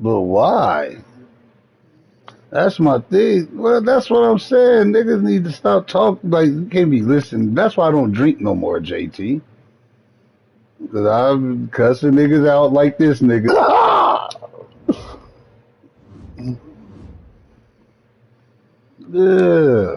But why? That's my thing. Well, that's what I'm saying. Niggas need to stop talking. Like, you can't be listening. That's why I don't drink no more, JT. Because I'm cussing niggas out like this nigga. Yeah.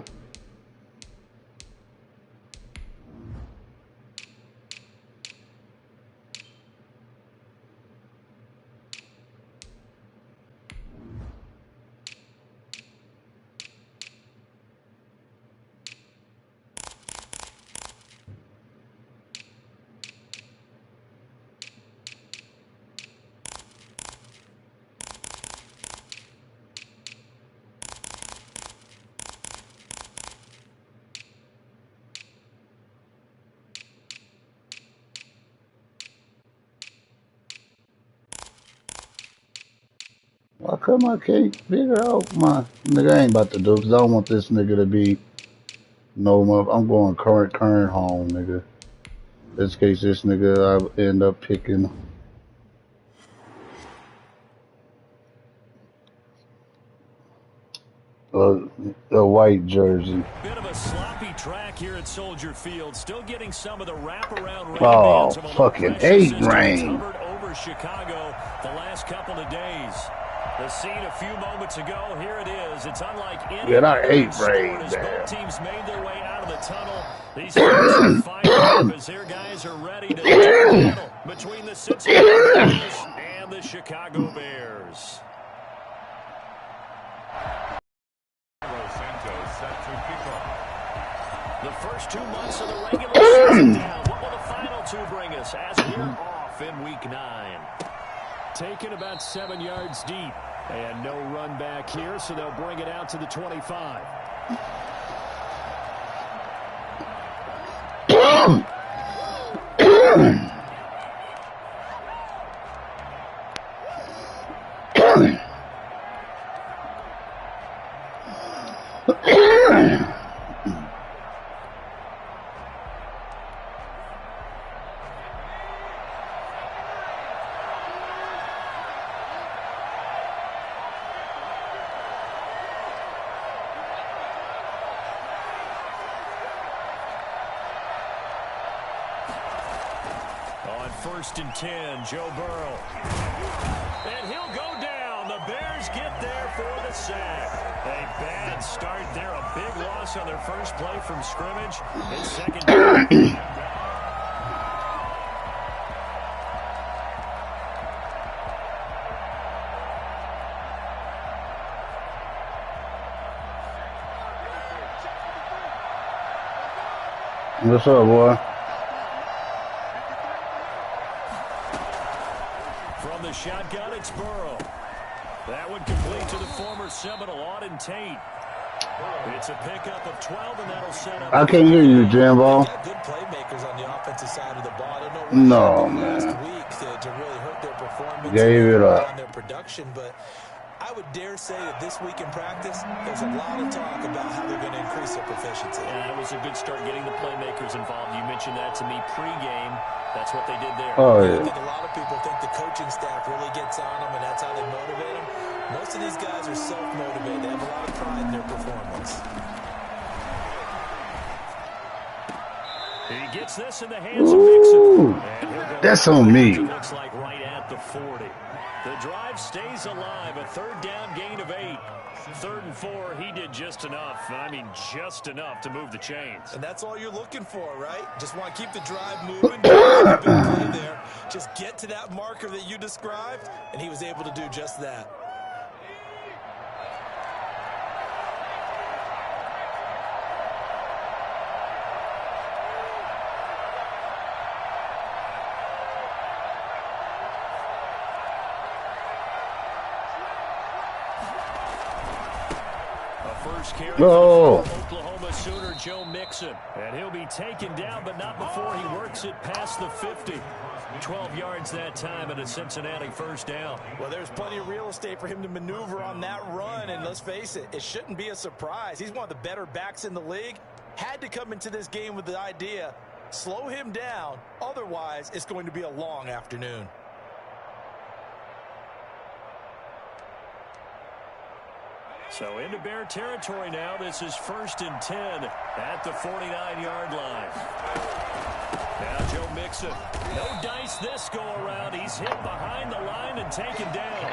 Why come I can't figure out my nigga? I ain't about to do because I don't want this nigga to be no more. I'm going current home, nigga. In case this nigga I end up picking a white jersey. Bit of a sloppy track here at Soldier Field. Still getting some of the wraparound rain Oh, bands of a fucking low-pressure hate system that's rain. hovered over Chicago the last couple of days. The scene a few moments ago, here it is. It's unlike any Yeah, I other hate in sport rain, as man. both teams made their way out of the tunnel. These fans are fired up as their guys are ready to do battle between the Cincinnati Bengals and the Chicago Bears. The first 2 months of the regular season down. What will the final two bring us as we're off in Week 9? Taken about 7 yards deep. And no run back here, so they'll bring it out to the 25. On 1st and 10, Joe Burrow. And he'll go down. The Bears get there for the sack. A bad start there. A big loss on their first play from scrimmage. It's second down. What's up, boy? From the shotgun, it's Burrow. That one complete to the former Seminole, Auden Tate. It's a pickup of 12, and that'll set up. I can't hear you, Jimbo. They've got good playmakers on the offensive side of the ball. I don't No, know what happened man. last week to really hurt their performance Gave it up. on their production, but I would dare say that this week in practice, there's a lot of talk about how they're going to increase their proficiency. Yeah, it was a good start getting the playmakers involved. You mentioned that to me pregame. That's what they did there. Oh, I yeah. think a lot of people think the coaching staff really gets on them, and that's how they motivate them. Most of these guys are self-motivated. They have a lot of pride in their performance. He gets this in the hands of Mixon. That's on me. Looks like right at the 40. The drive stays alive. A third down gain of 8. 3rd and 4, he did just enough. I mean, just enough to move the chains. And that's all you're looking for, right? Just want to keep the drive moving. Don't make a big play there. Just get to that marker that you described, and he was able to do just that. First carry No. for Oklahoma Sooner Joe Mixon. And he'll be taken down, but not before he works it past the 50. 12 yards that time and a Cincinnati first down. Well, there's plenty of real estate for him to maneuver on that run, and let's face it, it shouldn't be a surprise. He's one of the better backs in the league. Had to come into this game with the idea, slow him down, otherwise it's going to be a long afternoon. So into Bear territory now. This is 1st and 10 at the 49-yard line. Now Joe Mixon. No dice this go around. He's hit behind the line and taken down.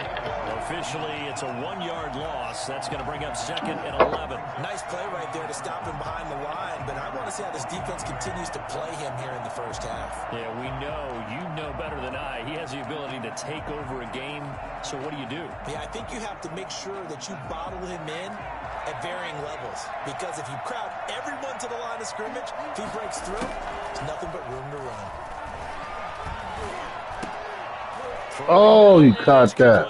Officially, it's a 1-yard loss. That's going to bring up 2nd and 11. Nice play right there to stop him behind the line, but I want to see how this defense continues to play him here in the first half. Yeah, we know. You know better than I. He has the ability to take over a game. So what do you do? Yeah, I think you have to make sure that you bottle him in at varying levels, because if you crowd everyone to the line of scrimmage, if he breaks through, there's nothing but room to run. Oh, he caught that.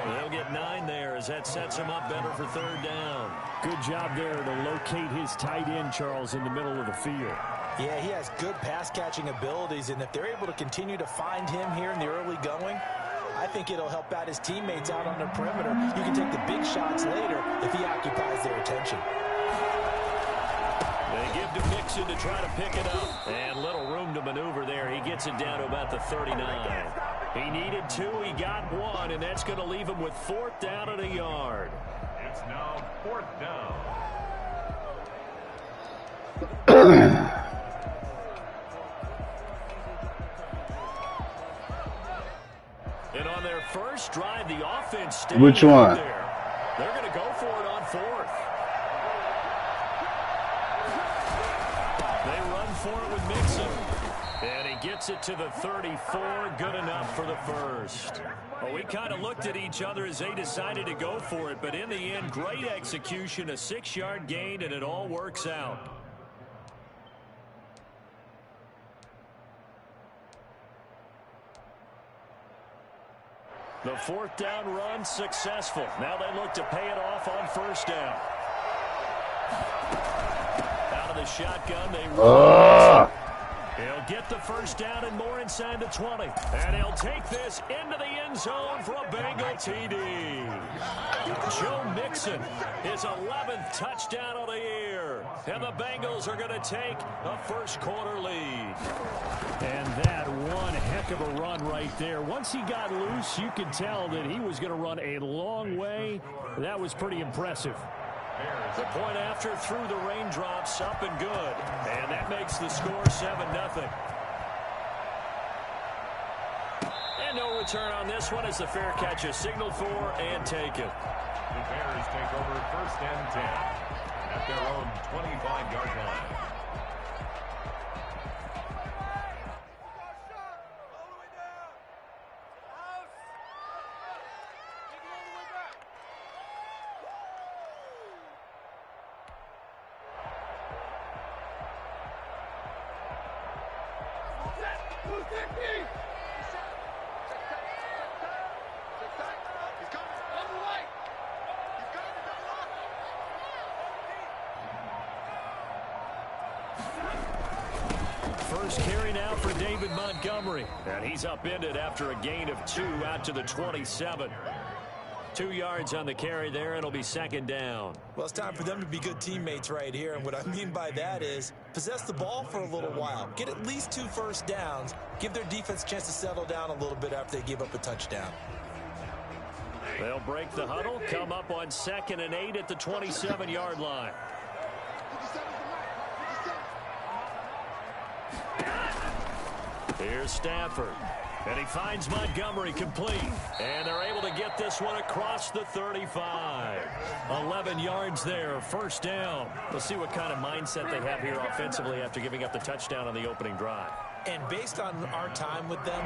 They'll get 9 there as that sets him up better for 3rd down. Good job there to locate his tight end, Charles, in the middle of the field. Yeah, he has good pass-catching abilities, and if they're able to continue to find him here in the early going, I think it'll help out his teammates out on the perimeter. You can take the big shots later if he occupies their attention. They give to Mixon to try to pick it up. And little room to maneuver there. He gets it down to about the 39. He needed 2. He got 1, and that's going to leave him with 4th down and a yard. It's now 4th down. And on their first drive, the offense stayed Which one? there. They're going to go for it on 4th. They run for it with Mixon. And he gets it to the 34. Good enough for the first. Well, we kind of looked at each other as they decided to go for it. But in the end, great execution, a 6-yard gain, and it all works out. The 4th down run successful. Now they look to pay it off on 1st down. Out of the shotgun, they run. He'll get the 1st down and more inside the 20. And he'll take this into the end zone for a Bengal TD. Joe Mixon, his 11th touchdown of the year. And the Bengals are going to take a first-quarter lead. And that one heck of a run right there. Once he got loose, you could tell that he was going to run a long way. That was pretty impressive. The point after through the raindrops, up and good. And that makes the score 7-0. And no return on this one as the fair catch is signaled for and taken. The Bears take over 1st and 10 at their own 25-yard line. First carry now for David Montgomery. And he's upended after a gain of 2 out to the 27. 2 yards on the carry there. It'll be 2nd down. Well, it's time for them to be good teammates right here. And what I mean by that is possess the ball for a little while. Get at least 2 first downs. Give their defense a chance to settle down a little bit after they give up a touchdown. They'll break the huddle. Come up on 2nd and 8 at the 27-yard line. Here's Stafford. And he finds Montgomery complete. And they're able to get this one across the 35. 11 yards there, 1st down. We'll see what kind of mindset they have here offensively after giving up the touchdown on the opening drive. And based on our time with them,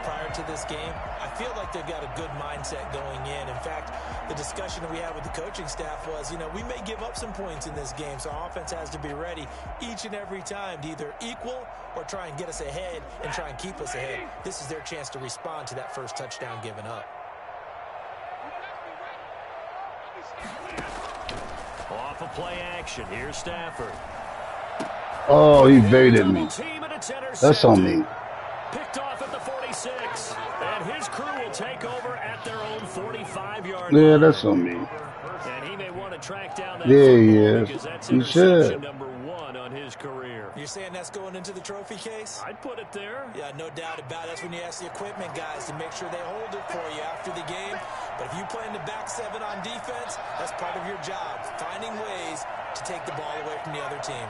prior to this game, I feel like they've got a good mindset going in. In fact, the discussion that we had with the coaching staff was, we may give up some points in this game, so our offense has to be ready each and every time to either equal or try and get us ahead and try and keep us ahead. This is their chance to respond to that first touchdown given up. Off of play action, here's Stafford. Oh, he baited me. That's on me. Picked off at the 46. And his crew will take over at their own 45-yard Yeah, line. that's on me. And he may want to track down that Yeah, he football is. because that's He interception should. number 1 on on his career. You're saying that's going into the trophy case? I'd put it there. Yeah, no doubt about it. That's when you ask the equipment guys to make sure they hold it for you after the game. But if you play in the back seven on defense, that's part of your job, finding ways to take the ball away from the other team.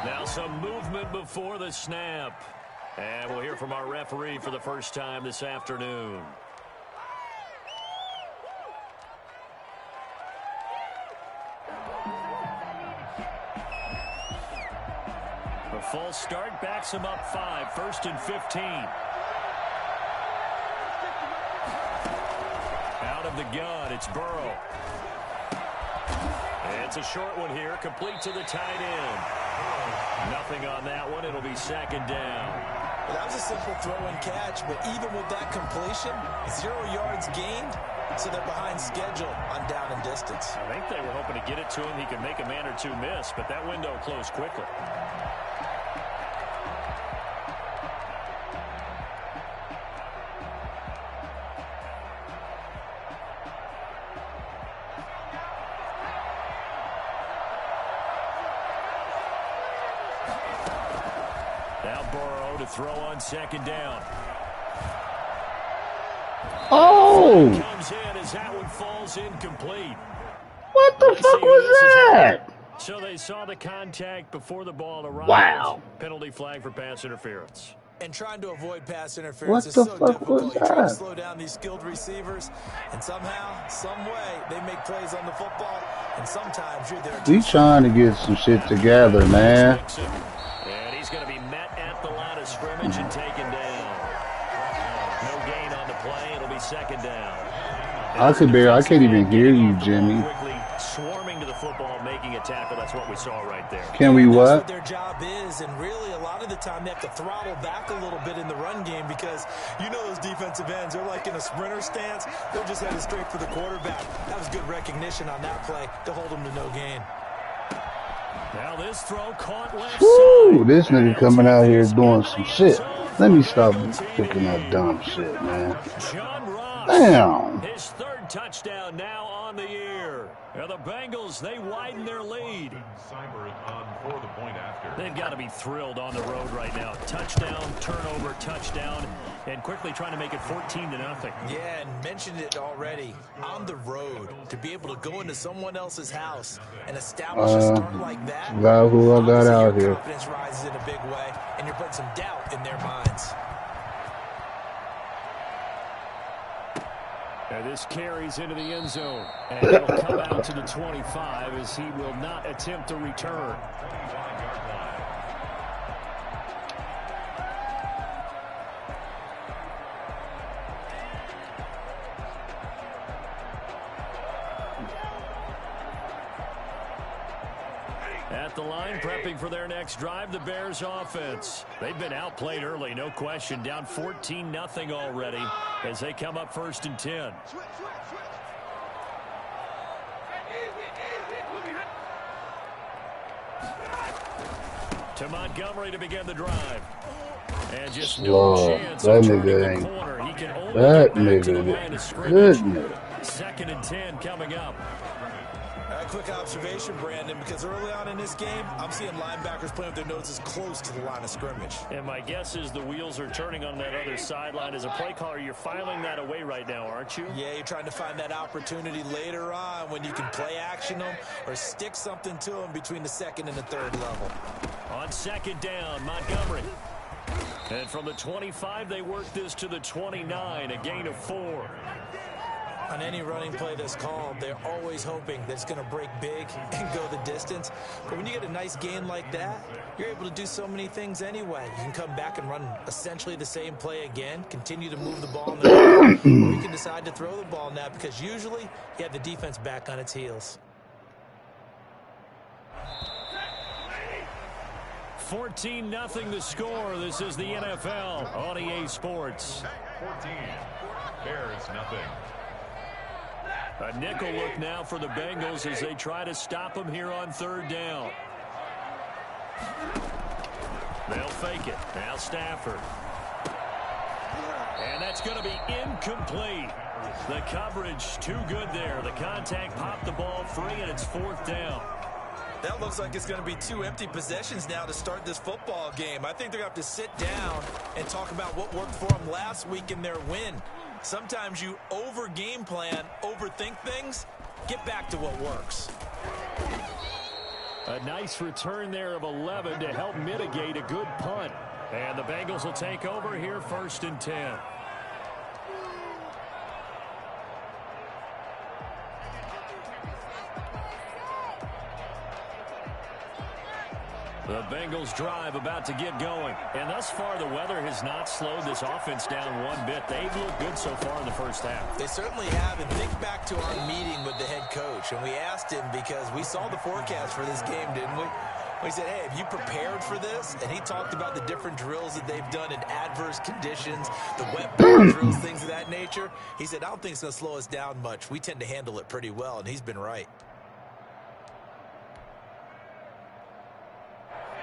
Now some movement before the snap. And we'll hear from our referee for the first time this afternoon. A false start backs him up 5, 1st and 15. Out of the gun, it's Burrow. It's a short one here, complete to the tight end. Nothing on that one. It'll be 2nd down. Well, that was a simple throw and catch, but even with that completion, 0 yards gained, so they're behind schedule on down and distance. I think they were hoping to get it to him. He could make a man or two miss, but that window closed quickly. Throw on 2nd down. Oh! Comes in as that one falls incomplete. What the fuck was that? So they saw the contact before the ball arrived. Wow. Penalty flag for pass interference. And trying to avoid pass interference What is the so fuck difficult. was You try to that? slow down these skilled receivers, and somehow, some way, they make plays on the football, and sometimes you're there. We trying to get some shit together, man. And he's going to be met at the line of scrimmage and taken down. No gain on the play. It'll be 2nd down. I can't even hear you, Jimmy. Quickly swarming to the football, making a tackle. That's what we saw right there. Can we That's what? what their job is, and really a lot of the time they have to throttle back a little bit in the run game because you know those defensive ends, they're like in a sprinter stance. They're just headed straight for the quarterback. That was good recognition on that play to hold them to no gain. Now this throw caught left Woo! side. This nigga coming out here doing some shit. Let me stop picking that dumb shit, man. John Ross. Damn. His 3rd touchdown now on the year. And the Bengals, they widen their lead. For the point after. They've got to be thrilled on the road right now. Touchdown, turnover, touchdown, and quickly trying to make it 14-0. Yeah, and mentioned it already. On the road, to be able to go into someone else's house and establish a start like that. Got who I got out your here. confidence rises in a big way, and you're putting some doubt in their minds. And this carries into the end zone. And it'll come out to the 25 as he will not attempt to return. At the line, prepping for their next drive, the Bears offense. They've been outplayed early, no question. Down 14-0 already as they come up 1st and 10. To Montgomery to begin the drive. And just no chance that of turning nigga the ain't. corner. He can only That get back to the nigga. line of scrimmage. Good nigga. 2nd and 10 coming up. A quick observation, Brandon, because early on in this game, I'm seeing linebackers playing with their noses close to the line of scrimmage. And my guess is the wheels are turning on that other sideline. As a play caller, you're filing that away right now, aren't you? Yeah, you're trying to find that opportunity later on when you can play action them or stick something to them between the 2nd and the 3rd level. On 2nd down, Montgomery. And from the 25, they work this to the 29, a gain of 4. On any running play that's called, they're always hoping that it's going to break big and go the distance. But when you get a nice gain like that, you're able to do so many things anyway. You can come back and run essentially the same play again, continue to move the ball in the ground, or you can decide to throw the ball now because usually you have the defense back on its heels. 14-0 the score. This is the NFL on EA Sports. 14. Bears nothing. A nickel look now for the Bengals as they try to stop him here on 3rd down. They'll fake it. Now Stafford. And that's going to be incomplete. The coverage too good there. The contact popped the ball free, and it's 4th down. That looks like it's going to be 2 empty possessions now to start this football game. I think they're going to have to sit down and talk about what worked for them last week in their win. Sometimes you over-game plan, overthink things. Get back to what works. A nice return there of 11 to help mitigate a good punt. And the Bengals will take over here 1st and 10. The Bengals drive about to get going. And thus far, the weather has not slowed this offense down one bit. They've looked good so far in the first half. They certainly have. And think back to our meeting with the head coach. And we asked him because we saw the forecast for this game, didn't we? We said, hey, have you prepared for this? And he talked about the different drills that they've done in adverse conditions, the wet ball drills, things of that nature. He said, I don't think it's going to slow us down much. We tend to handle it pretty well, and he's been right.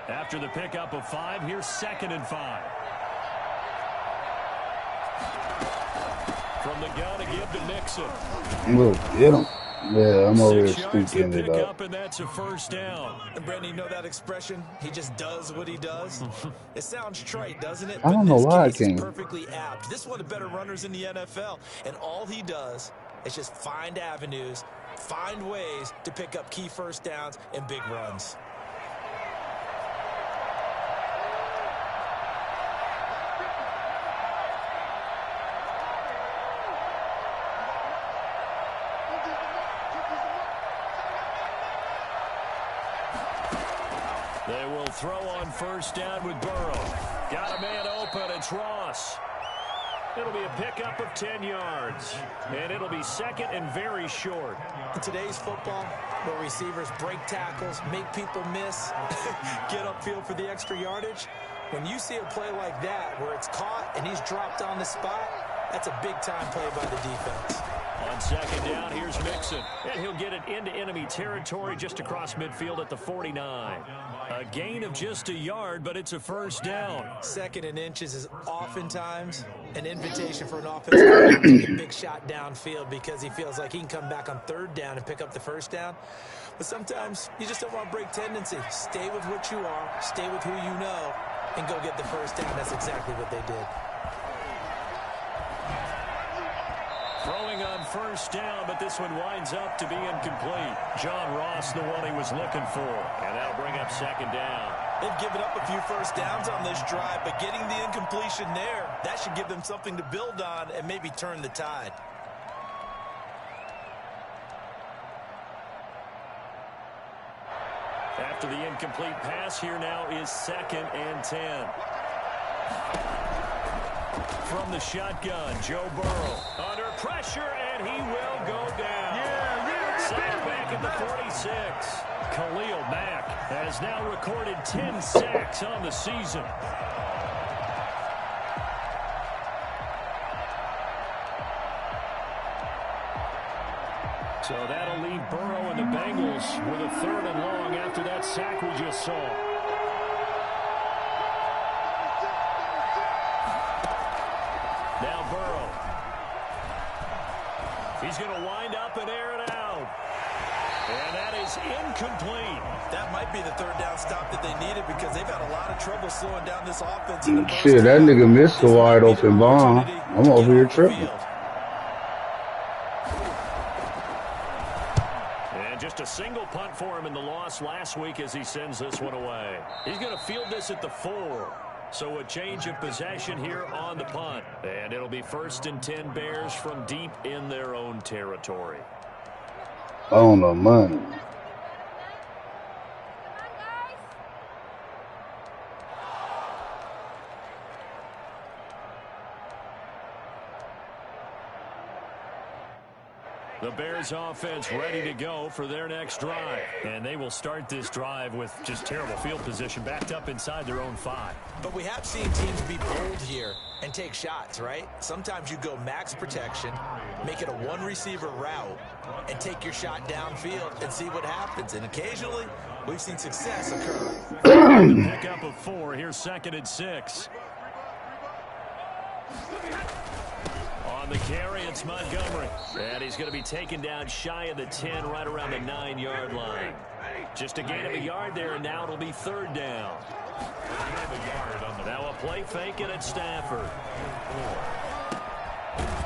After the pickup of 5, here's 2nd and 5. From the gun to give to Mixon. Look, get him. Yeah, I'm over here 6 yards to stinking it pick up. up, and that's a 1st down. And Brandon, you know that expression? He just does what he does. It sounds trite, doesn't it? I don't know why I But in this case, can't. it's perfectly apt. This is one of the better runners in the NFL. And all he does is just find avenues, find ways to pick up key 1st downs and big runs. They will throw on 1st down with Burrow. Got a man open. It's Ross. It'll be a pickup of 10 yards. And it'll be 2nd and very short. In today's football, where receivers break tackles, make people miss, get upfield for the extra yardage, when you see a play like that where it's caught and he's dropped on the spot, that's a big-time play by the defense. On 2nd down, here's Mixon. And he'll get it into enemy territory just across midfield at the 49. A gain of just a yard, but it's a 1st down. 2nd and inches is oftentimes an invitation for an offensive player to take a big shot downfield because he feels like he can come back on 3rd down and pick up the 1st down. But sometimes you just don't want to break tendency. Stay with what you are, stay with who you know, and go get the 1st down. That's exactly what they did. Throwing on 1st down, but this one winds up to be incomplete. John Ross, the one he was looking for. And that'll bring up 2nd down. They've given up a few 1st downs on this drive, but getting the incompletion there, that should give them something to build on and maybe turn the tide. After the incomplete pass, here now is 2nd and 10. From the shotgun, Joe Burrow under pressure, and he will go down. Sacked back at the 46. Khalil Mack has now recorded 10 sacks on the season. So that'll leave Burrow and the Bengals with a 3rd and long after that sack we just saw. Now Burrow. He's going to wind up and air it out. And that is incomplete. That might be the 3rd down stop that they needed because they've had a lot of trouble slowing down this offense. In the Shit, that nigga missed a wide open bomb. I'm over here tripping. And just a single punt for him in the loss last week as he sends this one away. He's going to field this at the 4. So a change of possession here on the punt. And it'll be 1st and 10 Bears from deep in their own territory. On the money. The Bears offense ready to go for their next drive. And they will start this drive with just terrible field position, backed up inside their own 5. But we have seen teams be bold here and take shots, right? Sometimes you go max protection, make it a one-receiver route, and take your shot downfield and see what happens. And occasionally, we've seen success occur. Pick up of 4. Here's 2nd and 6. On the carry, it's Montgomery. And he's going to be taken down shy of the 10, right around the 9-yard line. Just a gain of a yard there, and now it'll be third down. Now a play fake, and it's Stafford.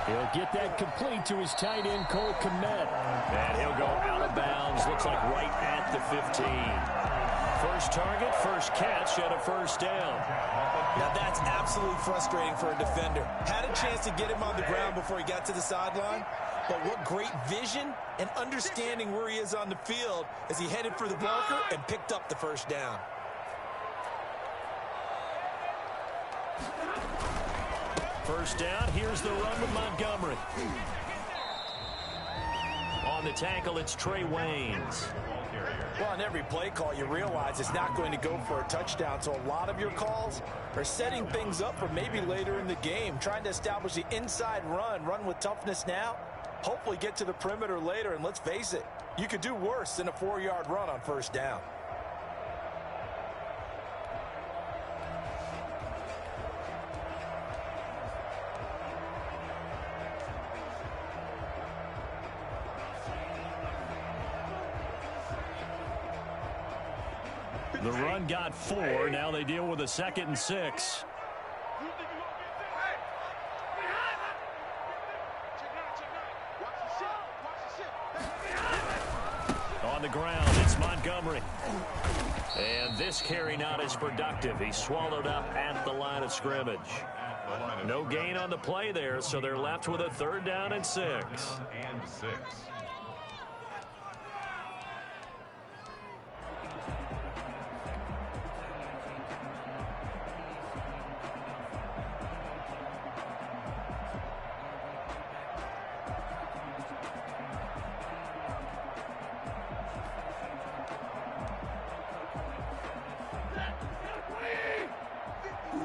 He'll get that complete to his tight end, Cole Kmet. And he'll go out of bounds, looks like right at the 15. First target, first catch, and a first down. Now that's absolutely frustrating for a defender. Had a chance to get him on the ground before he got to the sideline, but what great vision and understanding where he is on the field as he headed for the bunker and picked up the first down. First down, here's the run with Montgomery. On the tackle, it's Trey Waynes. Well, on every play call, you realize it's not going to go for a touchdown, so a lot of your calls are setting things up for maybe later in the game, trying to establish the inside run with toughness now, hopefully get to the perimeter later, and let's face it, you could do worse than a 4-yard run on first down. The run got 4. Now they deal with a 2nd and 6. On the ground, it's Montgomery. And this carry not as productive. He's swallowed up at the line of scrimmage. No gain on the play there, so they're left with a 3rd down and 6.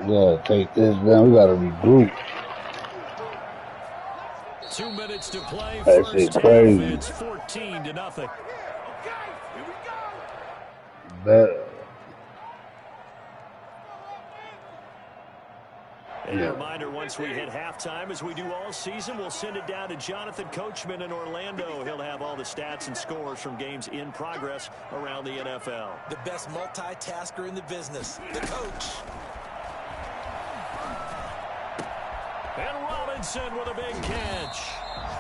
Yeah, take this down. We gotta regroup. 2 minutes to play. That shit crazy. It's 14-0. And a reminder, once we hit halftime, as we do all season, we'll send it down to Jonathan Coachman in Orlando. He'll have all the stats and scores from games in progress around the NFL. The best multitasker in the business, the coach. And Robinson with a big catch.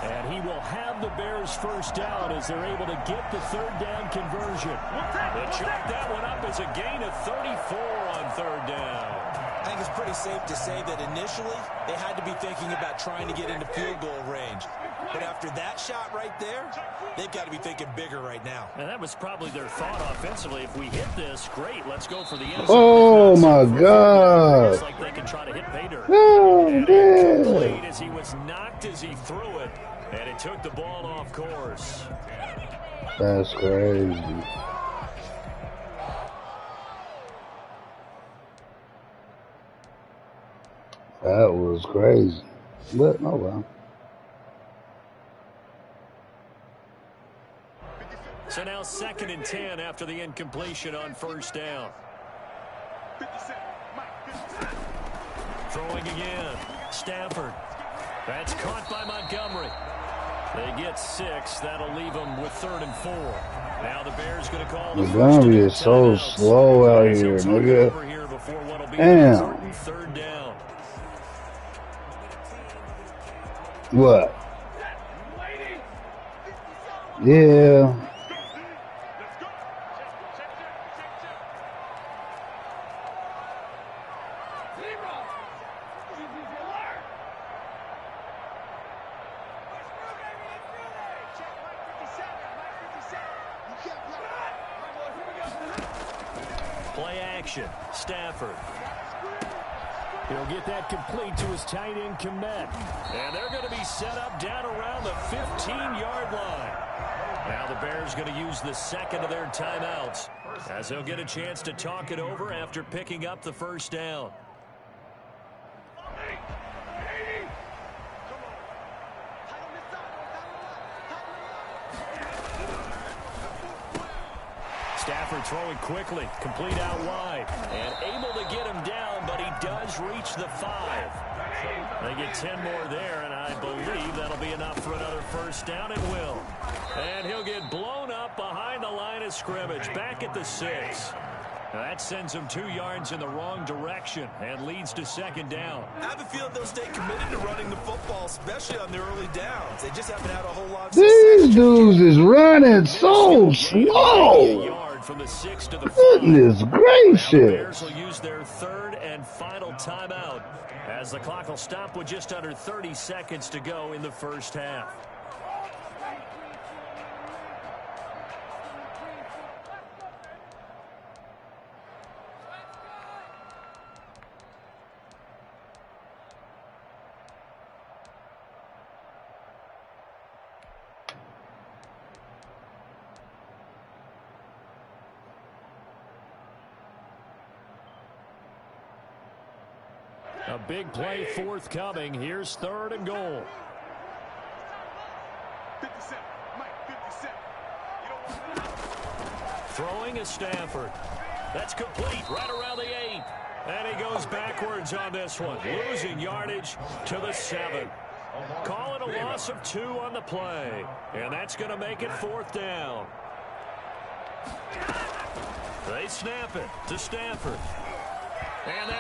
And he will have the Bears first down as they're able to get the 3rd down conversion. They chalk that one up as a gain of 34 on 3rd down. I think it's pretty safe to say that initially they had to be thinking about trying to get into field goal range. But after that shot right there, they've got to be thinking bigger right now. And that was probably their thought offensively. If we hit this, great, let's go for the end zone. Oh, my God. It's like they can try to hit pay dirt. Oh, and man. complete as he was knocked as he threw it. And it took the ball off course. That's crazy. That was crazy. But, oh well. So now 2nd and 10 after the incompletion on first down. Throwing again. Stafford. That's caught by Montgomery. They get 6. That'll leave them with 3rd and 4. Now the Bears going to call the Montgomery is so slow out here, nigga. Damn. 3rd down. What? Yeah. Play action. Stafford. He'll get that complete to his tight end, Kmet. And they're going to be set up down around the 15-yard line. Now the Bears going to use the 2nd of their timeouts as they'll get a chance to talk it over after picking up the first down. Stafford throwing quickly, complete out wide, and able to get him down, but he does reach the 5. They get 10 more there, and I believe that'll be enough for another first down. It will. And he'll get blown up behind the line of scrimmage, back at the 6. That sends them 2 yards in the wrong direction and leads to second down. I have a feeling they'll stay committed to running the football, especially on the early downs. They just haven't had a whole lot of success. These dudes is running so slow. From the 6 to the 5. Goodness gracious. The Bears will use their third and final timeout as the clock will stop with just under 30 seconds to go in the first half. A big play forthcoming. Here's 3rd and goal. 57. Mike, 57. Throwing is Stafford. That's complete right around the 8. And he goes backwards on this one, losing yardage to the 7. Call it a loss of 2 on the play. And that's going to make it 4th down. They snap it to Stafford.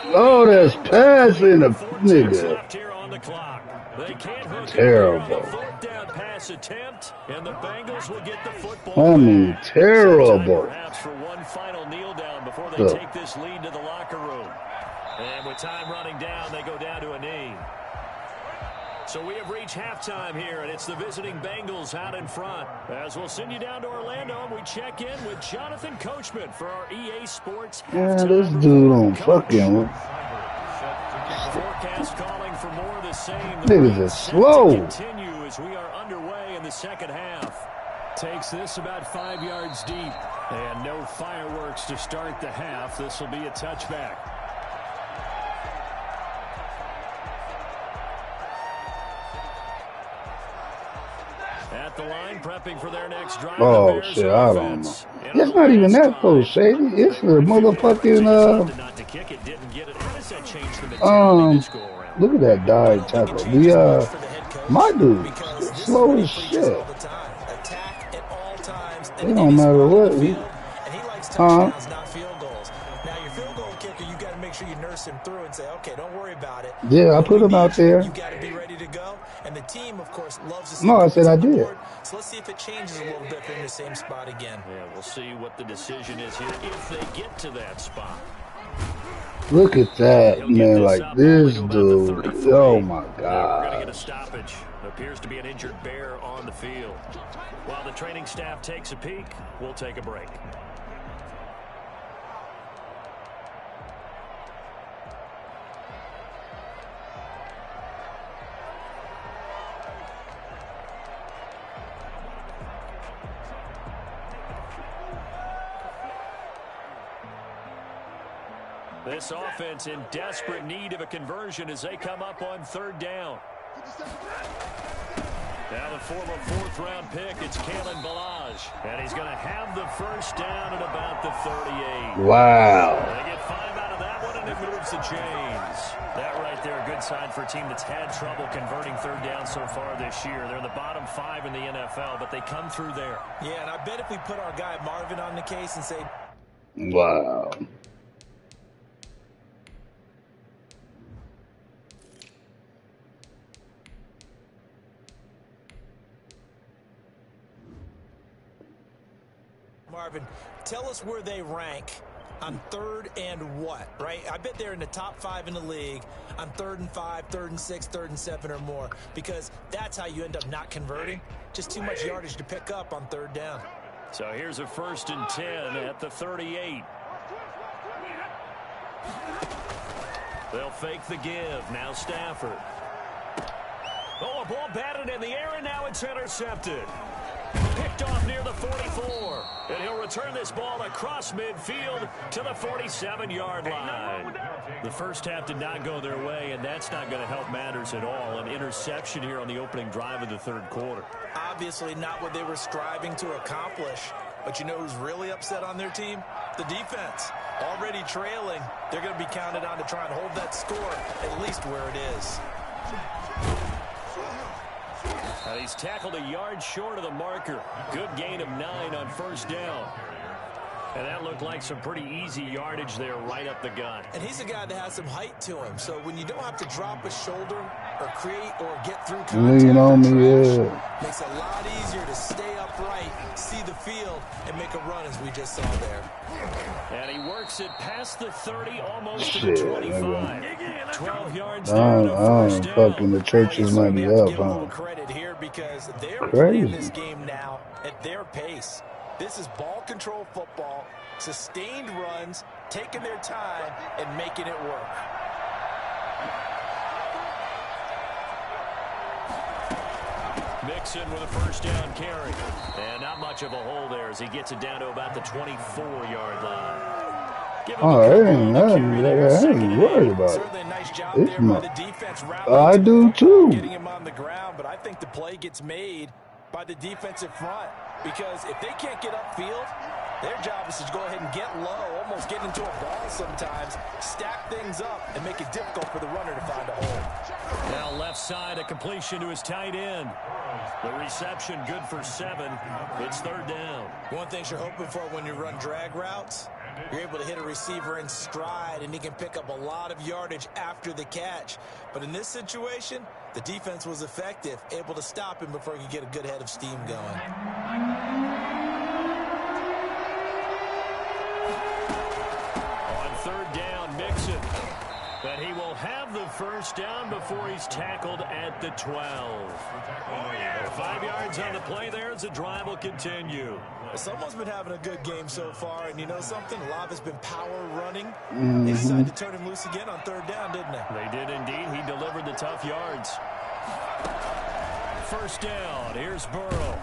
Oh, that's passing the nigga. They can't hook terrible. on the 4th down pass attempt, and the Bengals will get the football. I mean, terrible. Perhaps for one final kneel down before they take this lead to the locker room. And with time running down, they go down to a knee. So we have reached halftime here, and it's the visiting Bengals out in front. As we'll send you down to Orlando, and we check in with Jonathan Coachman for our EA Sports Yeah, this dude don't fucking. Forecast calling for more of the same. Niggas is slow. Continue as we are underway in the second half. Takes this about 5 yards deep. And no fireworks to start the half. This will be a touchback. At the line, prepping for their next drive. Oh shit, I don't know. It's not even that close, Shady. It's the motherfucking look at that dive tackle. My dude, slow as shit. It don't matter what. Him through and say, okay, don't worry about it. Yeah, I put him out there. You got to be ready to go. And the team, of course, loves to. No, I said I did. So let's see if it changes a little bit in the same spot again. Yeah, we'll see what the decision is here if they get to that spot. Look at that, man. Like this dude. Oh my God. We're going to get a stoppage. Appears to be an injured Bear on the field. While the training staff takes a peek, we'll take a break. This offense in desperate need of a conversion as they come up on 3rd down. Now the former 4th-round pick, it's Kalen Ballage. And he's going to have the first down at about the 38. Wow. They get 5 out of that one, and it moves the chains. That right there, a good sign for a team that's had trouble converting 3rd down so far this year. They're in the bottom 5 in the NFL, but they come through there. Yeah, and I bet if we put our guy Marvin on the case and say... Wow. Marvin, tell us where they rank on 3rd and what, right? I bet they're in the top 5 in the league on 3rd and 5, 3rd and 6, 3rd and 7 or more, because that's how you end up not converting. Just too much yardage to pick up on 3rd down. So here's a 1st and 10 at the 38. They'll fake the give. Now Stafford. Oh, a ball batted in the air, and now it's intercepted. Picked off near the 44. And he'll return this ball across midfield to the 47-yard line. The first half did not go their way, and that's not going to help matters at all. An interception here on the opening drive of the 3rd quarter. Obviously not what they were striving to accomplish. But you know who's really upset on their team? The defense. Already trailing. They're going to be counted on to try and hold that score at least where it is. He's tackled a yard short of the marker. Good gain of 9 on first down. And that looked like some pretty easy yardage there right up the gut. And he's a guy that has some height to him. So when you don't have to drop a shoulder or create or get through contact, makes it a lot easier to stay upright, see the field, and make a run as we just saw there. And he works it past the 30, almost to the 25. 12 yards there on a first down. Fucking the churches might be up, huh? Credit here because they're playing this game now at their pace. This is ball control football, sustained runs, taking their time, and making it work. Mixon with a first down carry. And not much of a hole there as he gets it down to about the 24-yard line. I ain't worried about it. I do too. Getting him on the ground, but I think the play gets made by the defensive front. Because if they can't get upfield, their job is to go ahead and get low, almost get into a ball sometimes, stack things up, and make it difficult for the runner to find a hole. Now left side, a completion to his tight end. The reception good for 7. It's third down. One thing you're hoping for when you run drag routes, you're able to hit a receiver in stride, and he can pick up a lot of yardage after the catch. But in this situation, the defense was effective, able to stop him before he could get a good head of steam going. On third down, Mixon. But he will have the first down before he's tackled at the 12. 5 yards on the play there as the drive will continue. Someone's been having a good game so far, and you know something? A lot has been power running. They decided to turn him loose again on third down, didn't they? They did indeed. He delivered the tough yards. First down. Here's Burrow.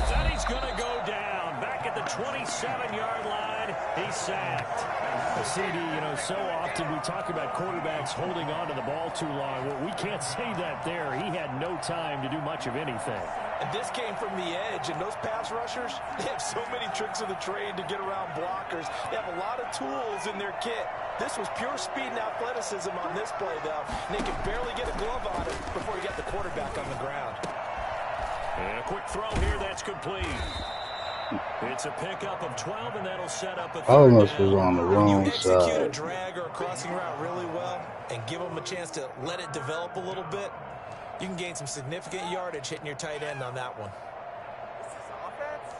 Then he's going to go down. Back at the 27-yard line. He's sacked. CD, you know, so often we talk about quarterbacks holding on to the ball too long. Well, we can't say that there. He had no time to do much of anything. And this came from the edge, and those pass rushers, they have so many tricks of the trade to get around blockers. They have a lot of tools in their kit. This was pure speed and athleticism on this play, though. And they could barely get a glove on it before he got the quarterback on the ground. And a quick throw here, that's complete. It's a pickup of 12, and that'll set up a third down. Was on the wrong wrong side. You execute side. a drag or a crossing route really well and give them a chance to let it develop a little bit, you can gain some significant yardage hitting your tight end on that one. This is offense?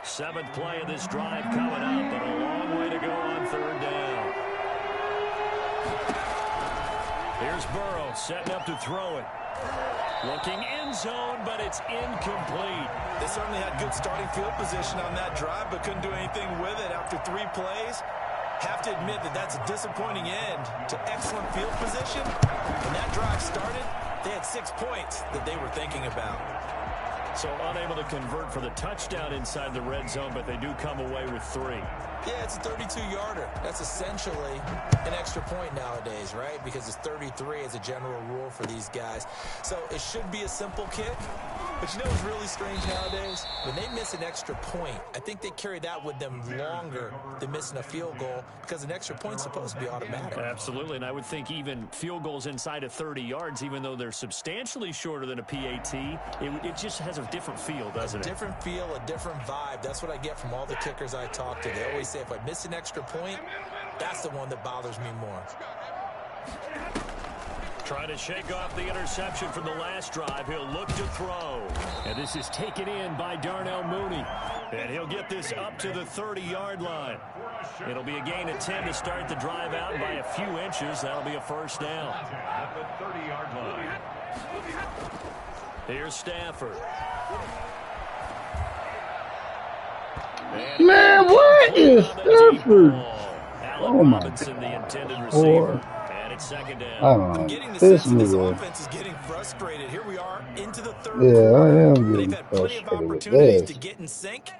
Seventh play of this drive coming up, but a long way to go on third down. Here's Burrow setting up to throw it. Looking end zone, but it's incomplete. They certainly had good starting field position on that drive, but couldn't do anything with it after 3 plays. Have to admit that that's a disappointing end to excellent field position. When that drive started, they had 6 points that they were thinking about. So unable to convert for the touchdown inside the red zone, but they do come away with 3. Yeah, it's a 32-yarder. That's essentially an extra point nowadays, right? Because it's 33 as a general rule for these guys. So it should be a simple kick. But you know what's really strange nowadays? When they miss an extra point, I think they carry that with them longer than missing a field goal because an extra point's supposed to be automatic. Absolutely, and I would think even field goals inside of 30 yards, even though they're substantially shorter than a PAT, it just has a different feel, doesn't it? A different feel, a different vibe. That's what I get from all the kickers I talk to. They always say if I miss an extra point, that's the one that bothers me more. Trying to shake off the interception from the last drive. He'll look to throw. And this is taken in by Darnell Mooney. And he'll get this up to the 30-yard line. It'll be a gain of 10 to start the drive out by a few inches. That'll be a first down. At the 30-yard line. Here's Stafford. Man, what is Stafford? Oh my God. The intended receiver. And it's second down. I don't know. Getting the This sense this nigga. offense is getting frustrated. Here we are into the third Yeah, I quarter. am They've getting had plenty of frustrated with opportunities this. to get in sync.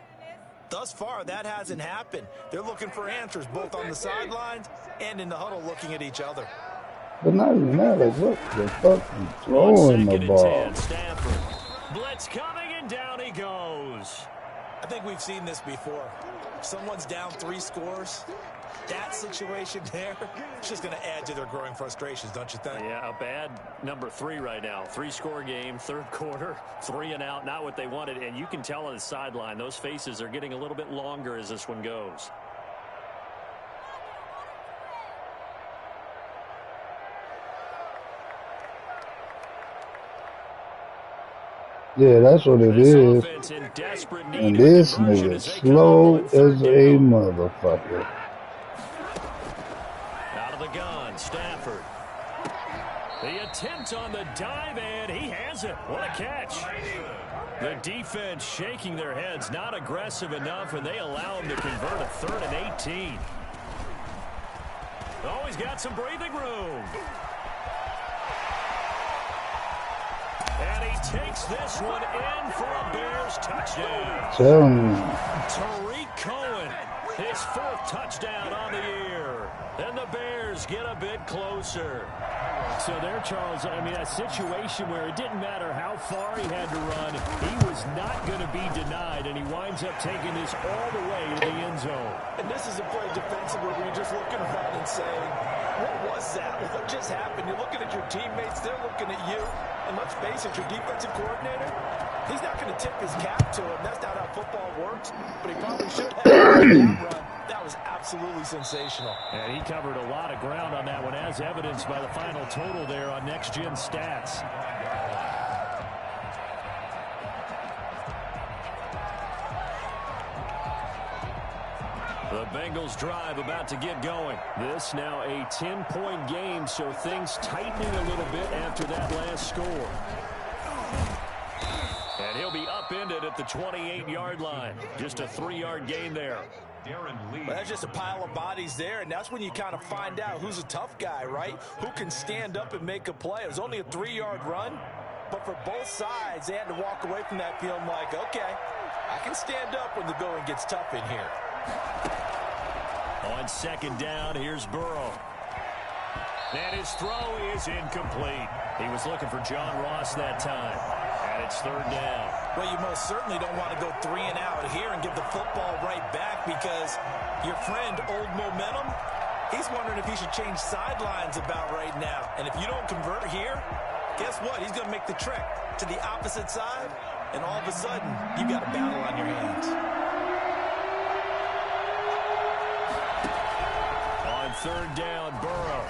Thus far, that hasn't happened. They're looking for answers both on the sidelines and in the huddle looking at each other. But not even that, like, what the fuck you On throwing the second and ball? 10, Stafford. Blitz coming, and down he goes. I think we've seen this before. Someone's down 3 scores. That situation there, it's just going to add to their growing frustrations, don't you think? Yeah, a bad number 3 right now. 3-score game, third quarter, 3 and out, not what they wanted. And you can tell on the sideline, those faces are getting a little bit longer as this one goes. Yeah, that's what it This is. offense in desperate need And of a this conversion nigga as they come up slow on as third a down. motherfucker. Out of the gun, Stafford. The attempt on the dive, and he has it. What a catch. The defense shaking their heads, not aggressive enough, and they allow him to convert a 3rd and 18. Oh, he's got some breathing room. And he takes this one in for a Bears touchdown. Tell me. Tariq Cohen, his 4th touchdown on the year. And the Bears get a bit closer. So there, Charles, I mean, a situation where it didn't matter how far he had to run, he was not going to be denied, and he winds up taking this all the way to the end zone. And this is a play defensively where you're just looking around and saying, what was that? What just happened? You're looking at your teammates, they're looking at you. And let's face it, your defensive coordinator, he's not going to tip his cap to him. That's not how football works, but he probably should have. That was absolutely sensational. And he covered a lot of ground on that one, as evidenced by the final total there on Next Gen Stats. The Bengals drive about to get going. This now a 10-point game, so things tightening a little bit after that last score. And he'll be upended at the 28-yard line. Just a 3-yard gain there. Well, that's just a pile of bodies there, and that's when you kind of find out who's a tough guy, right? Who can stand up and make a play. It was only a 3-yard run, but for both sides, they had to walk away from that feeling like, okay, I can stand up when the going gets tough in here. On second down, here's Burrow. And his throw is incomplete. He was looking for John Ross that time. And it's 3rd down. Well, you most certainly don't want to go 3 and out here and give the football right back because your friend, Old Momentum, he's wondering if he should change sidelines about right now. And if you don't convert here, guess what? He's going to make the trek to the opposite side, and all of a sudden, you've got a battle on your hands. On 3rd down, Burrow.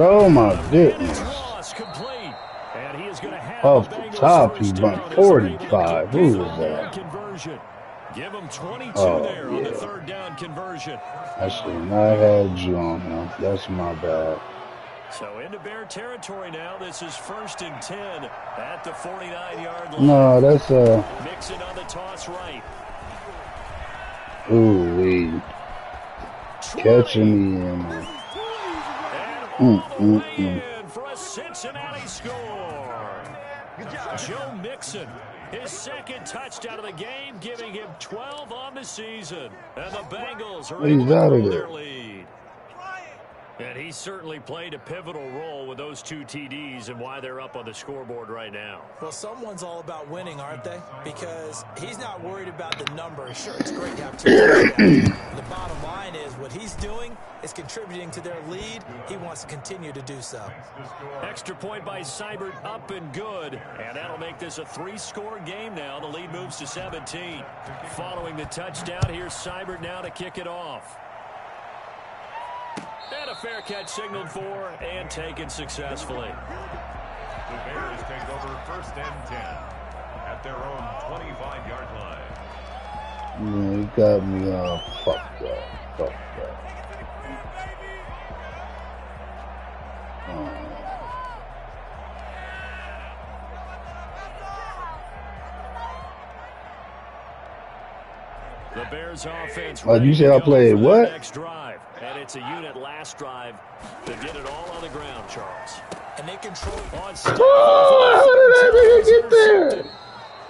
Oh my goodness. Cross complete. And he is going to have Off the the Bengals top, he first bumped down as they're able to 45. get Who this was on that? conversion. Give him 22 Oh, there on the yeah. 3rd down conversion. I should not have you on him. That's my bad. So into Bear territory now. This is 1st and 10 at the 49-yard line. No, that's Mixon on the toss right. ooh-wee. Catching me in. And all the way in for a Cincinnati score. Joe Mixon, his 2nd touchdown of the game, giving him 12 on the season. And the Bengals are able He's to out of grow there. their lead. And he certainly played a pivotal role with those 2 TDs and why they're up on the scoreboard right now. Well, someone's all about winning, aren't they? Because he's not worried about the number. Sure, it's great to have 2 touchdowns. The bottom line is what he's doing is contributing to their lead. He wants to continue to do so. Extra point by Seibert, up and good. And that'll make this a 3-score game now. The lead moves to 17. Following the touchdown, here's Seibert now to kick it off. And a fair catch signaled for and taken successfully. The Bears take over 1st and 10 at their own 25-yard line. Yeah, he got me all fucked up. Fucked up. The Bears offense. Oh, you said I played what? Next drive. And it's a unit last drive that did it all on the ground, Charles. And they control On Oh, how did that nigga get there?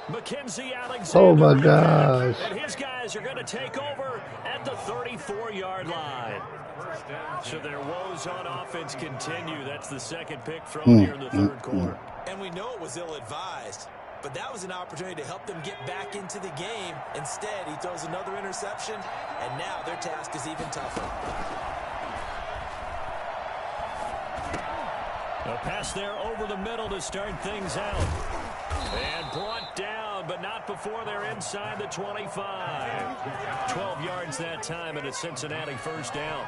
Mackenzie Oh Alexander. my gosh. And his guys are going to take over at the 34-yard line. So their woes on offense continue. That's the second pick thrown here in the third quarter. And we know it was ill-advised, but that was an opportunity to help them get back into the game. Instead, he throws another interception, and now their task is even tougher. A pass there over the middle to start things out. And brought down, but not before they're inside the 25. 12 yards that time, and a Cincinnati first down.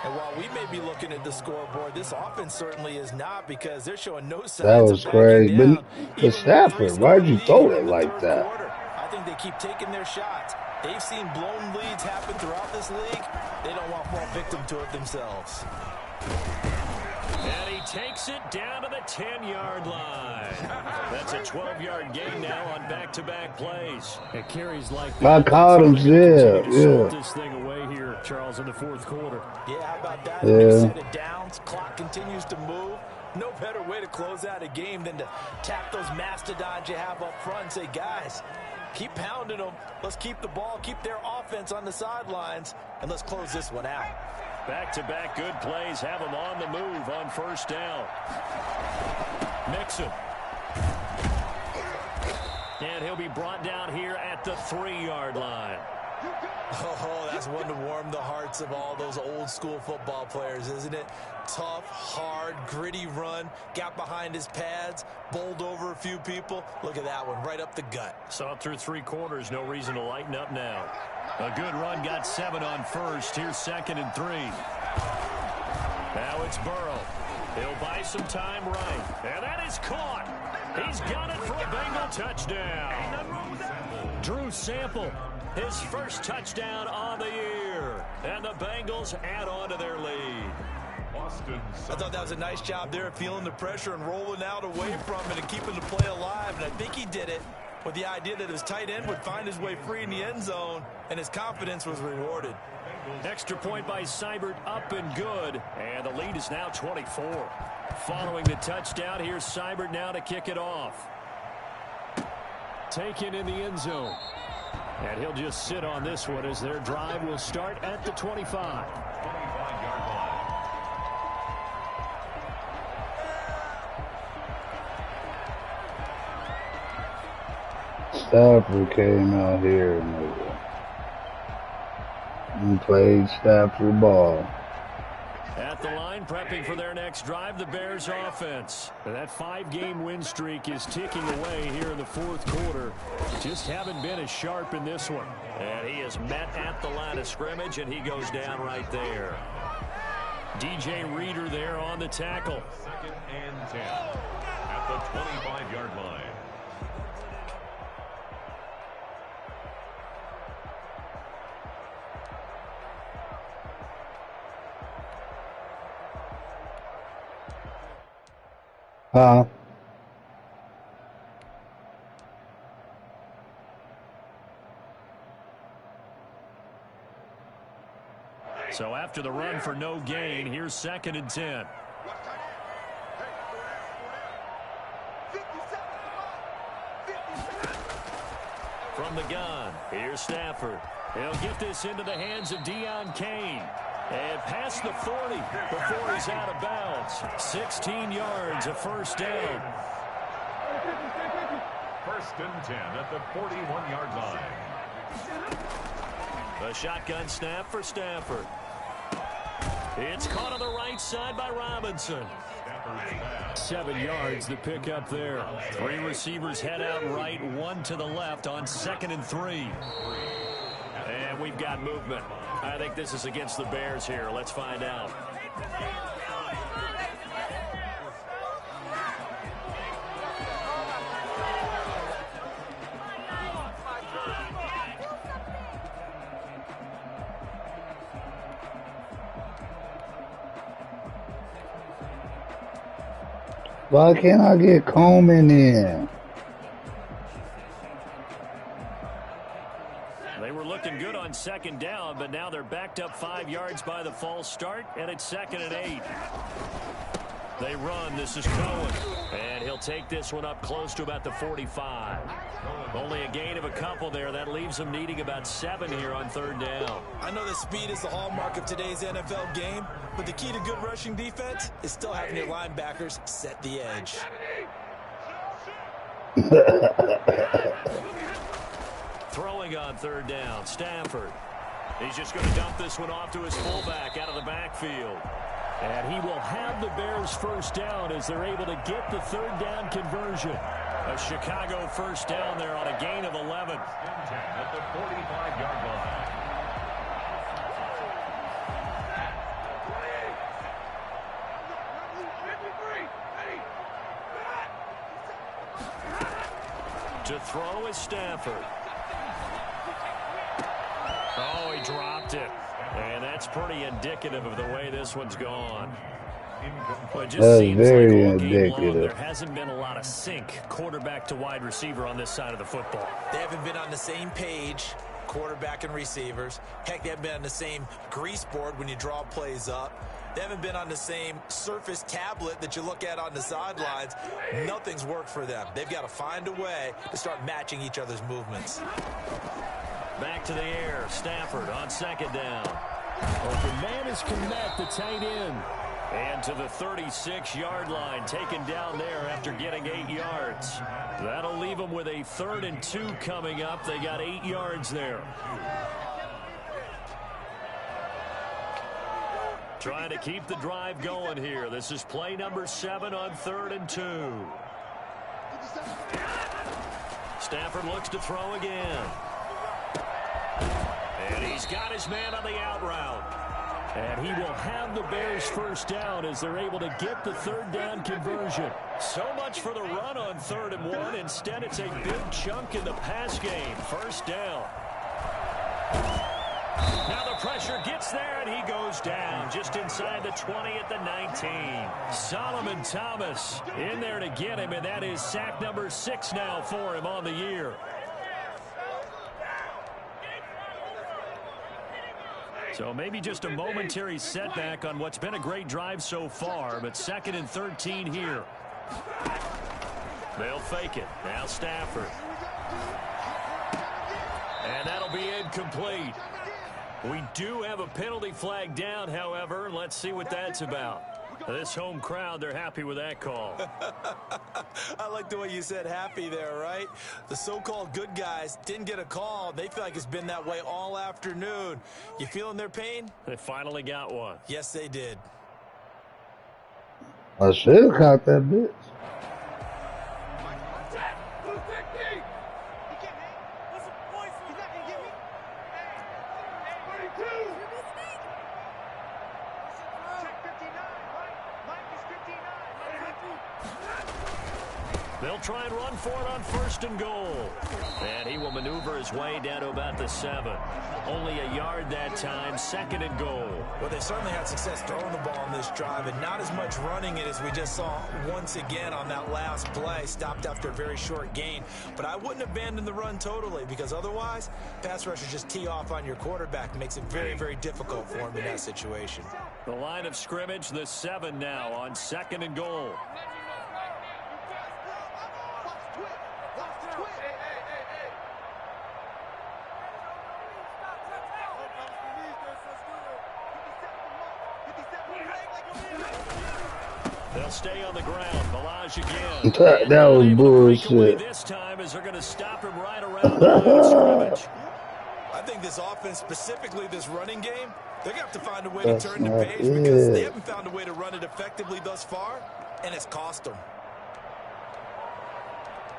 And while we may be looking at the scoreboard, this offense certainly is not, because they're showing no signs That was of backing crazy. down. But Stafford, why'd you throw it like that? I think they keep taking their shots. They've seen blown leads happen throughout this league. They don't want to fall victim to it themselves. And he takes it down to the 10-yard line. That's a 12-yard gain now on back-to-back plays. It carries like I caught him, yeah. This thing away here, Charles, in the fourth quarter. Yeah, how about that? Yeah. Set it down. Clock continues to move. No better way to close out a game than to tap those mastodons you have up front and say, guys, keep pounding them. Let's keep the ball, keep their offense on the sidelines, and let's close this one out. Back-to-back good plays have him on the move on first down. Mixon. And he'll be brought down here at the 3-yard line. Oh, that's one to warm the hearts of all those old-school football players, isn't it? Tough, hard, gritty run. Got behind his pads, bowled over a few people. Look at that one, right up the gut. Saw through 3 quarters, no reason to lighten up now. A good run, got 7 on first. Here's 2nd and 3. Now it's Burrow. He'll buy some time right. And that is caught. He's got it for a Bengal touchdown. Drew Sample, his first touchdown on the year. And the Bengals add on to their lead. I thought that was a nice job there of feeling the pressure and rolling out away from it and keeping the play alive. And I think he did it with the idea that his tight end would find his way free in the end zone, and his confidence was rewarded. Extra point by Seibert, up and good. And the lead is now 24. Following the touchdown, here's Seibert now to kick it off. Taken in the end zone. And he'll just sit on this one as their drive will start at the 25. Stafford came out here and played Stafford ball. At the line, prepping for their next drive, the Bears offense. That 5-game win streak is ticking away here in the fourth quarter. Just haven't been as sharp in this one. And he is met at the line of scrimmage, and he goes down right there. DJ Reader there on the tackle. 2nd and 10 at the 25-yard line. So after the run for no gain, here's 2nd and 10. From the gun, here's Stafford. He'll get this into the hands of Deion Kane. And past the 40 before he's out of bounds. 16 yards, a first down. 1st and 10 at the 41-yard line. A shotgun snap for Stafford. It's caught on the right side by Robinson. 7 yards the pick up there. 3 receivers head out right, 1 to the left on 2nd and 3. And we've got movement. I think this is against the Bears here. Let's find out. Why can't I get Coleman in? They were looking good on 2nd down, but now they're backed up 5 yards by the false start, and it's 2nd and 8. They run. This is Cohen. And he'll take this one up close to about the 45. Only a gain of a couple there. That leaves them needing about 7 here on 3rd down. I know that speed is the hallmark of today's NFL game, but the key to good rushing defense is still having your linebackers set the edge. Throwing on 3rd down, Stafford. He's just going to dump this one off to his fullback out of the backfield. And he will have the Bears 1st down as they're able to get the 3rd down conversion. A Chicago 1st down there on a gain of 11. At the 45-yard line. To throw is Stafford. Oh, he dropped it. And that's pretty indicative of the way this one's gone. Well, it just seems very like all game long, indicative. there hasn't been a lot of sync quarterback to wide receiver on this side of the football. They haven't been on the same page, quarterback and receivers. Heck, they haven't been on the same grease board when you draw plays up. They haven't been on the same surface tablet that you look at on the sidelines. Nothing's worked for them. They've got to find a way to start matching each other's movements. Back to the air. Stafford on 2nd down. Open man is Kmet, the tight end. And to the 36-yard line, taken down there after getting 8 yards. That'll leave them with a 3rd and 2 coming up. They got 8 yards there. Trying to keep the drive going here. This is play number 7 on 3rd and 2. Stafford looks to throw again. And he's got his man on the out route. And he will have the Bears 1st down as they're able to get the 3rd down conversion. So much for the run on 3rd and 1. Instead, it's a big chunk in the pass game. 1st down. Now the pressure gets there, and he goes down just inside the 20 at the 19. Solomon Thomas in there to get him, and that is sack number 6 now for him on the year. So maybe just a momentary setback on what's been a great drive so far, but 2nd and 13 here. They'll fake it. Now Stafford. And that'll be incomplete. We do have a penalty flag down, however. Let's see what that's about. This home crowd, they're happy with that call. I like the way you said happy there, right? The so-called good guys didn't get a call. They feel like it's been that way all afternoon. You feeling their pain? They finally got one. Yes, they did. I should have caught that bitch. They'll try and run for it on 1st and goal. And he will maneuver his way down to about the 7. Only a yard that time, 2nd and goal. Well, they certainly had success throwing the ball on this drive, and not as much running it as we just saw once again on that last play. Stopped after a very short gain. But I wouldn't abandon the run totally, because otherwise, pass rushers just tee off on your quarterback. It makes it very, very difficult for him in that situation. The line of scrimmage, the 7 now on 2nd and goal. They'll stay on the ground. Balaj again. That was bullshit. This time is they're going to stop him right around the line of scrimmage. I think this offense, specifically this running game, they're going to have to find a way to turn the page because they haven't found a way to run it effectively thus far, and it's cost them.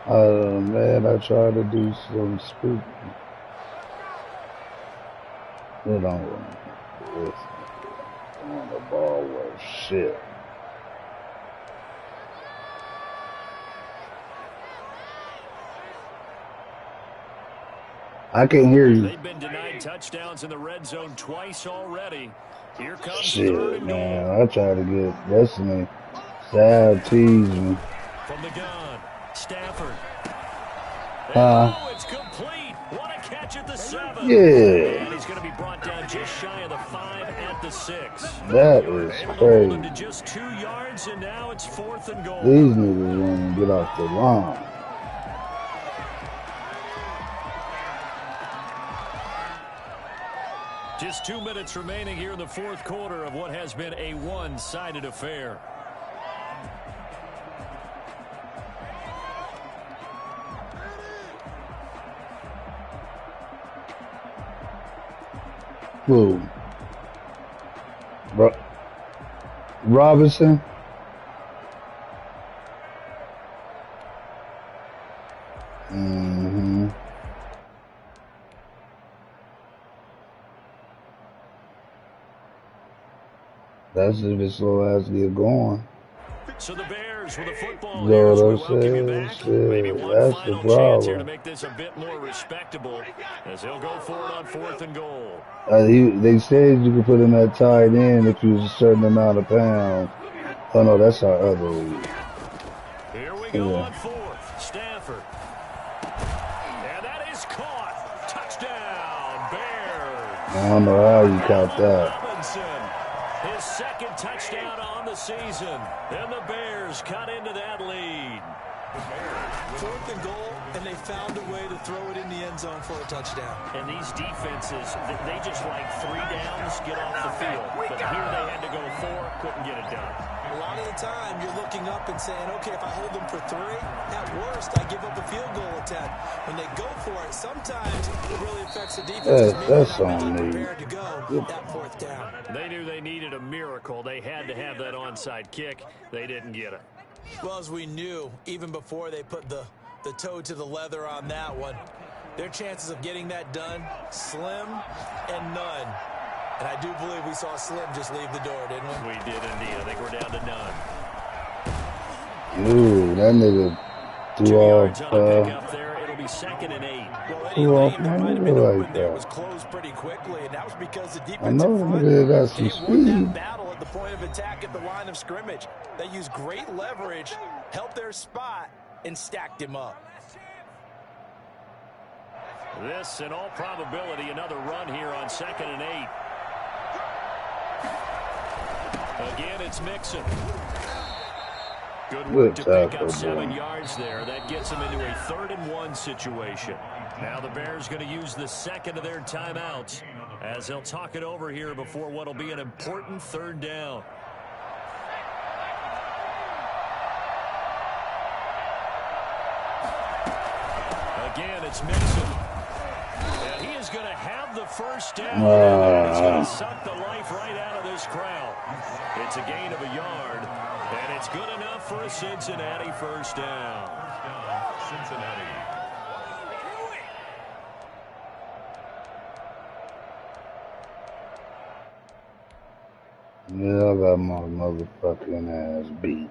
Oh, man, I tried to do some spooky. It don't run. The ball was shit. I can't hear you. They've been denied touchdowns in the red zone twice already. Here comes Shit, man. I tried to get listening. Sal teased me. From the gun, Stafford. It's complete. What a catch at the 7. Yeah. And he's going to be brought down just shy of the 5 at the 6. That is Able to hold him to crazy. just 2 yards, and now it's 4th and goal. These niggas won't even get off the line. Just 2 minutes remaining here in the 4th quarter of what has been a one-sided affair. Who? Robinson? Mm-hmm. That's if it's slow as get going. So the Bears with the football here Know as what we I'm welcome you saying? back. Maybe Shit, one that's the final chance here to problem. make this a bit more respectable as he'll go for it on 4th and goal. They said you could put him at tight end if he was a certain amount of pounds. Oh no, that's our other league. Here we go on 4th. Stafford. And that is caught. Touchdown, Bears. I don't know how you count that. Robinson, his 2nd touchdown on the season. And the Bears cut into that lead. 4th and goal, and they found a way to throw it in the end zone for a touchdown. And these defenses, they just like 3 downs, get off the field. But here they had to go 4, couldn't get it done. A lot of the time, you're looking up and saying, okay, if I hold them for 3, at worst, I give up a field goal attempt. When they go for it, sometimes it really affects the defense. That's on me. Prepared to go that 4th down. They knew they needed a miracle. They had to have that onside kick. They didn't get it. Well, as we knew, even before they put the toe to the leather on that one, their chances of getting that done, slim and none. And I do believe we saw Slim just leave the door, didn't we? We did indeed. I think we're down to none. Ooh, that nigga 2 threw yards off. on a pickup there. It'll be 2nd and 8. Well, any Threw off lane my that might have nigga been open like there that. was closed pretty quickly, and that was because the I defensive know front, the nigga got some they won that speed. battle at the point of attack at the line of scrimmage. They used great leverage, helped their spot, and stacked him up. This, in all probability, another run here on 2nd and 8. Again, it's Mixon. Good work to pick up 7 yards there. That gets them into a 3rd and 1 situation. Now the Bears going to use the 2nd of their timeouts as they'll talk it over here before what will be an important 3rd down. Again, it's Mixon. And he is going to have the first down. And it's going to suck the life right out of this crowd. It's a gain of a yard, and it's good enough for a Cincinnati first down. Cincinnati. Yeah, I got my motherfucking ass beat.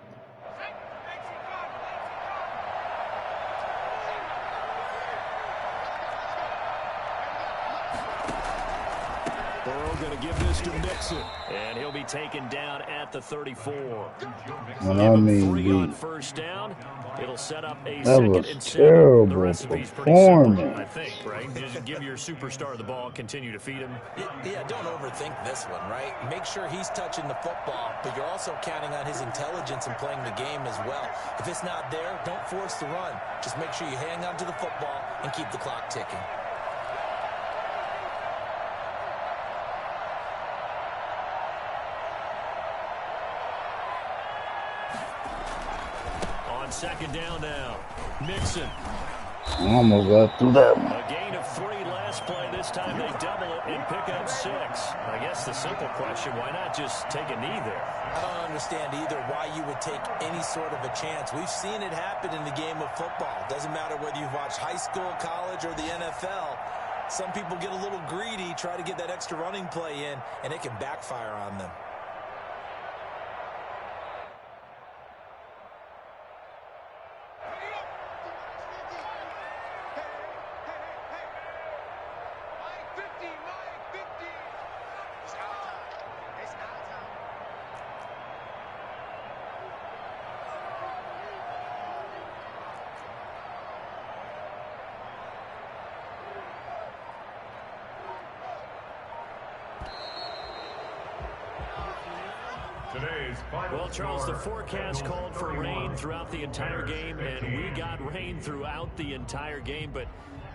Burrow going to give this to Mixon, and he'll be taken down at the 34. When I mean 3 on beat, first down. It'll set up a that 2nd was and 7. terrible The recipe's pretty simple, I performance. think, right? Just give your superstar the ball, continue to feed him. Yeah, don't overthink this one, right? Make sure he's touching the football, but you're also counting on his intelligence in playing the game as well. If it's not there, don't force the run. Just make sure you hang on to the football and keep the clock ticking. On 2nd down now, Mixon. I almost got through that one. A gain of 3 last play. This time they double it and pick up 6. I guess the simple question, why not just take a knee there? I don't understand either why you would take any sort of a chance. We've seen it happen in the game of football. Doesn't matter whether you've watched high school, college, or the NFL. Some people get a little greedy, try to get that extra running play in, and it can backfire on them. Today's final Well, Charles, the score, forecast Bengals called for 31, rain throughout the entire Bears game, and 15. we got rain throughout the entire game. But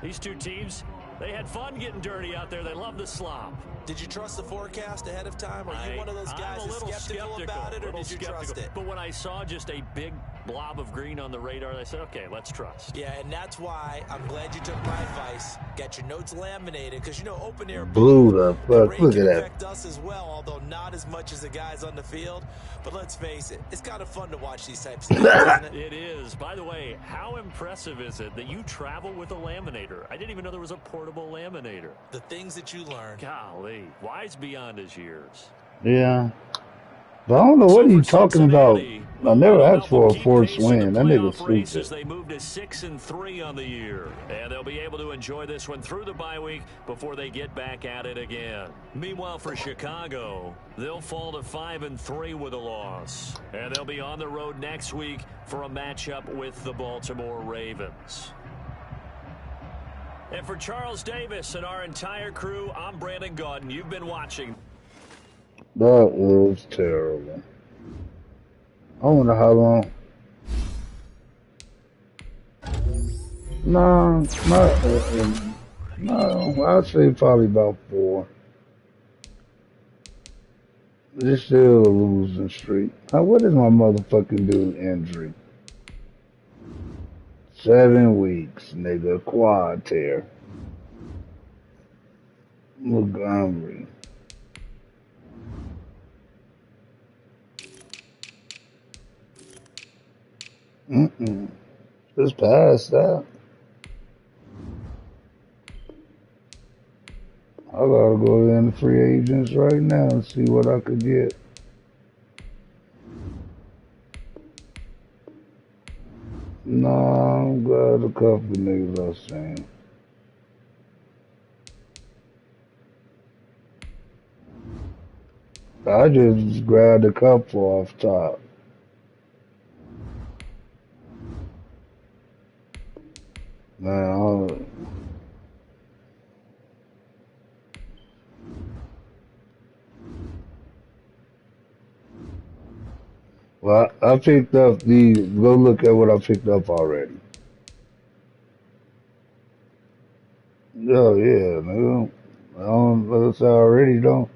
these two teams, they had fun getting dirty out there. They love the slop. Did you trust the forecast ahead of time? Are you one of those guys I'm a that's little skeptical about it, or did you trust it? But when I saw just a big blob of green on the radar, I said, okay, let's trust. Yeah, and that's why I'm glad you took my advice. Got your notes laminated, because, you know, open air Blew the fuck. rain Look can at that. affect us as well, although not as much as the guys on the field. But let's face it, it's kind of fun to watch these types of games, isn't it? It is. By the way, how impressive is it that you travel with a laminator? I didn't even know there was a portable laminator. The things that you learn. Golly, wise beyond his years. Yeah. But I don't know what he's talking about. I never asked for a fourth win. That nigga's stupid. They moved to 6-3 on the year, and they'll be able to enjoy this one through the bye week before they get back at it again. Meanwhile, for Chicago, they'll fall to 5-3 with a loss, and they'll be on the road next week for a matchup with the Baltimore Ravens. And for Charles Davis and our entire crew, I'm Brandon Gaudin. You've been watching. That was terrible. I wonder how long. No, no, I'd say probably about 4. It's still a losing streak. Now, what is my motherfucking dude injury? 7 weeks, nigga. Quad tear. Montgomery. Just past that. I gotta go in the free agents right now and see what I could get. Nah, I'm glad a couple of niggas I seen. I just grabbed a couple off top. Man, well, I picked up these. Go look at what I picked up already. Oh yeah, nigga. I don't. I already don't.